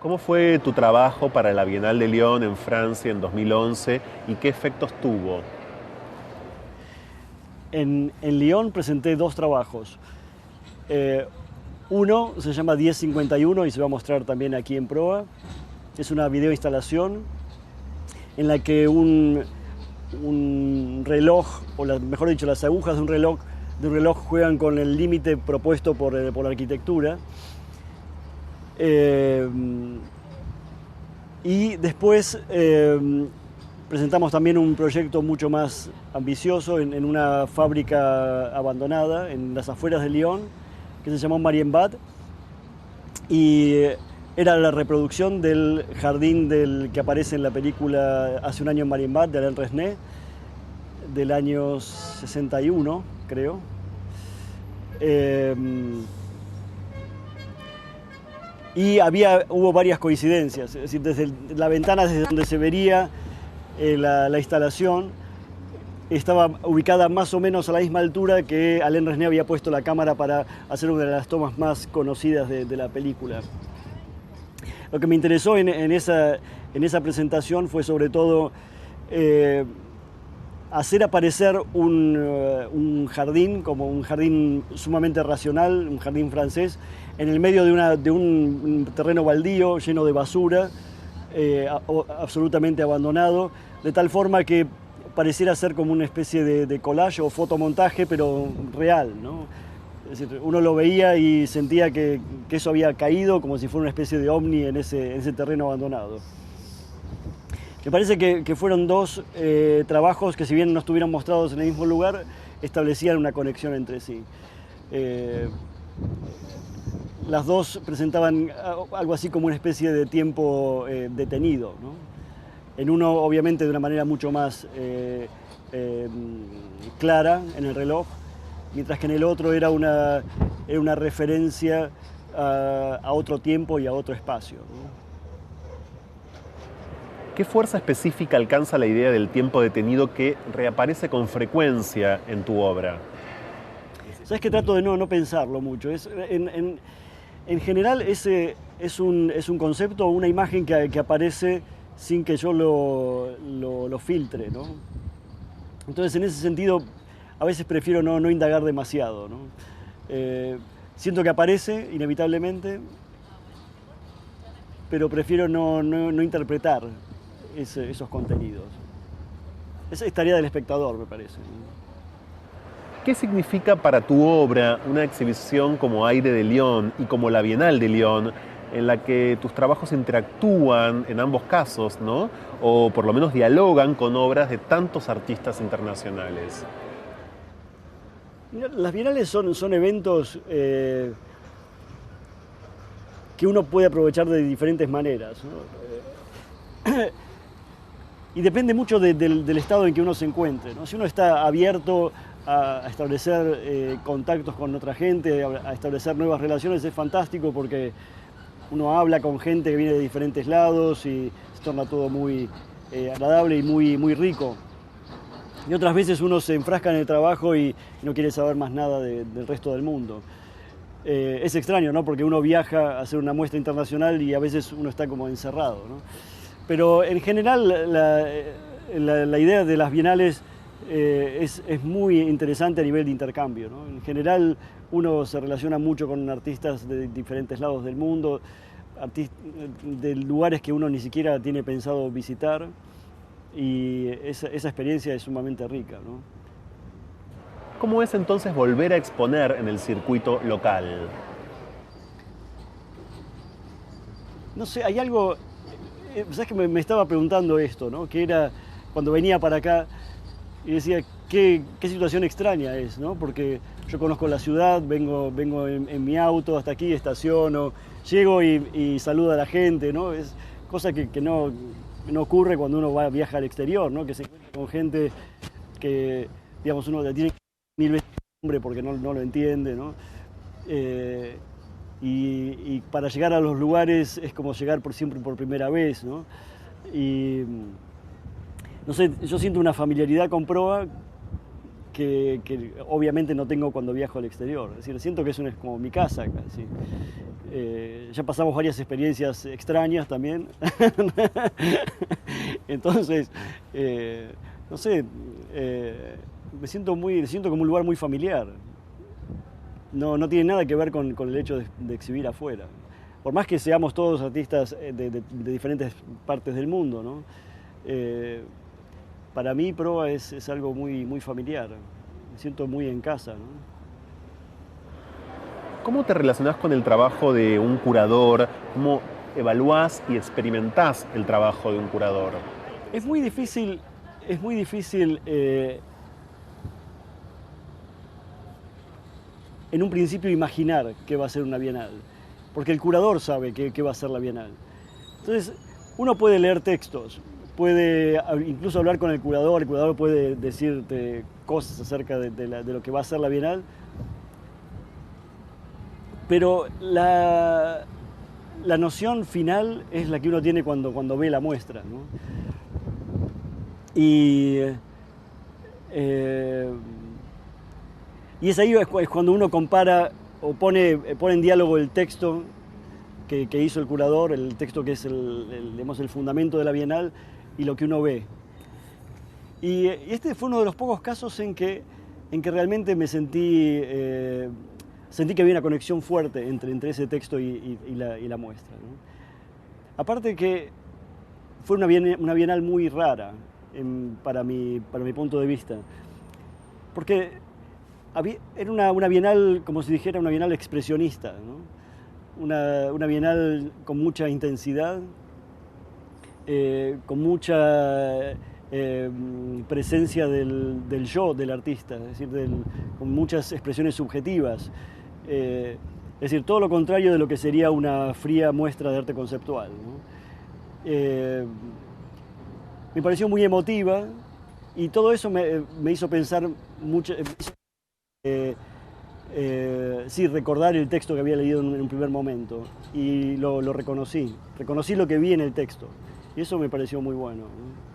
¿Cómo fue tu trabajo para la Bienal de Lyon en Francia en 2011 y qué efectos tuvo? En Lyon presenté dos trabajos. Eh, Uno se llama 1051 y se va a mostrar también aquí en Proa. Es una videoinstalación en la que un reloj, mejor dicho, las agujas de un reloj juegan con el límite propuesto por la arquitectura. Eh, y después presentamos también un proyecto mucho más ambicioso en una fábrica abandonada en las afueras de Lyon, que se llamó Marienbad, y era la reproducción del jardín que aparece en la película Hace un año en Marienbad, de Alain Resnais, del año 61, creo. Y hubo varias coincidencias, es decir, desde la ventana desde donde se vería la instalación estaba ubicada más o menos a la misma altura que Alain Resnais había puesto la cámara para hacer una de las tomas más conocidas de la película. Lo que me interesó en esa presentación fue sobre todo hacer aparecer un jardín, como un jardín sumamente racional, un jardín francés, en el medio de un terreno baldío lleno de basura, absolutamente abandonado, de tal forma que pareciera ser como una especie de collage o fotomontaje, pero real, ¿no? Es decir, uno lo veía y sentía que eso había caído como si fuera una especie de ovni en ese terreno abandonado. Me parece que fueron dos trabajos que, si bien no estuvieron mostrados en el mismo lugar, establecían una conexión entre sí. Las dos presentaban algo así como una especie de tiempo detenido, ¿no? En uno, obviamente, de una manera mucho más clara en el reloj, mientras que en el otro era una referencia a otro tiempo y a otro espacio, ¿no? ¿Qué fuerza específica alcanza la idea del tiempo detenido que reaparece con frecuencia en tu obra? Sabes que trato de no pensarlo mucho. En general es un concepto o una imagen que aparece sin que yo lo filtre, ¿no? Entonces, en ese sentido, a veces prefiero no indagar demasiado, ¿no? Siento que aparece inevitablemente, pero prefiero no interpretar esos contenidos. Esa es tarea del espectador, me parece. ¿Qué significa para tu obra una exhibición como Aire de Lyon y como la Bienal de Lyon, en la que tus trabajos interactúan en ambos casos, ¿no? O por lo menos dialogan con obras de tantos artistas internacionales? Mira, las bienales son eventos que uno puede aprovechar de diferentes maneras, ¿no? Y depende mucho del estado en que uno se encuentre, ¿no? Si uno está abierto a establecer contactos con otra gente, a establecer nuevas relaciones, es fantástico porque uno habla con gente que viene de diferentes lados y se torna todo muy agradable y muy rico. Y otras veces uno se enfrasca en el trabajo y no quiere saber más nada del resto del mundo. Es extraño, ¿no? Porque uno viaja a hacer una muestra internacional y a veces uno está como encerrado, ¿no? Pero en general la idea de las bienales es muy interesante a nivel de intercambio, ¿no? En general uno se relaciona mucho con artistas de diferentes lados del mundo, de lugares que uno ni siquiera tiene pensado visitar, y esa experiencia es sumamente rica, ¿no? ¿Cómo es entonces volver a exponer en el circuito local? No sé, hay algo, ¿sabes que me estaba preguntando esto, ¿no? Que era cuando venía para acá y decía, qué situación extraña es, ¿no? Porque yo conozco la ciudad, vengo en mi auto hasta aquí, estaciono, llego y saludo a la gente, ¿no? Es cosa que no ocurre cuando uno viaja al exterior, ¿no? Que se encuentra con gente que, digamos, uno le tiene mil veces nombre porque no lo entiende, ¿no? Y para llegar a los lugares es como llegar siempre por primera vez, ¿no? Y no sé, yo siento una familiaridad con Proa que obviamente no tengo cuando viajo al exterior. Es decir, siento que es como mi casa casi. Ya pasamos varias experiencias extrañas también. Entonces, no sé, me siento como un lugar muy familiar. No tiene nada que ver con el hecho de exhibir afuera. Por más que seamos todos artistas de diferentes partes del mundo, ¿no? Para mí Proa es algo muy familiar. Me siento muy en casa, ¿no? ¿Cómo te relacionás con el trabajo de un curador? ¿Cómo evaluás y experimentás el trabajo de un curador? Es muy difícil en un principio imaginar qué va a ser una Bienal, porque el curador sabe qué va a ser la Bienal. Entonces, uno puede leer textos, puede incluso hablar con el curador puede decirte cosas acerca de lo que va a ser la Bienal, pero la noción final es la que uno tiene cuando ve la muestra, ¿no? Y es ahí es cuando uno compara o pone en diálogo el texto que hizo el curador, el texto que es el fundamento de la Bienal, y lo que uno ve. Y este fue uno de los pocos casos en que realmente me sentí que había una conexión fuerte entre ese texto y la muestra, ¿no? Aparte que fue una Bienal muy rara para mi punto de vista, porque era una Bienal, como si dijera, una Bienal expresionista, ¿no? Una Bienal con mucha intensidad, con mucha presencia del yo del artista, es decir, con muchas expresiones subjetivas. Es decir, todo lo contrario de lo que sería una fría muestra de arte conceptual, ¿no? Me pareció muy emotiva y todo eso me hizo pensar mucho, sí, recordar el texto que había leído en un primer momento y lo reconocí lo que vi en el texto y eso me pareció muy bueno, ¿no?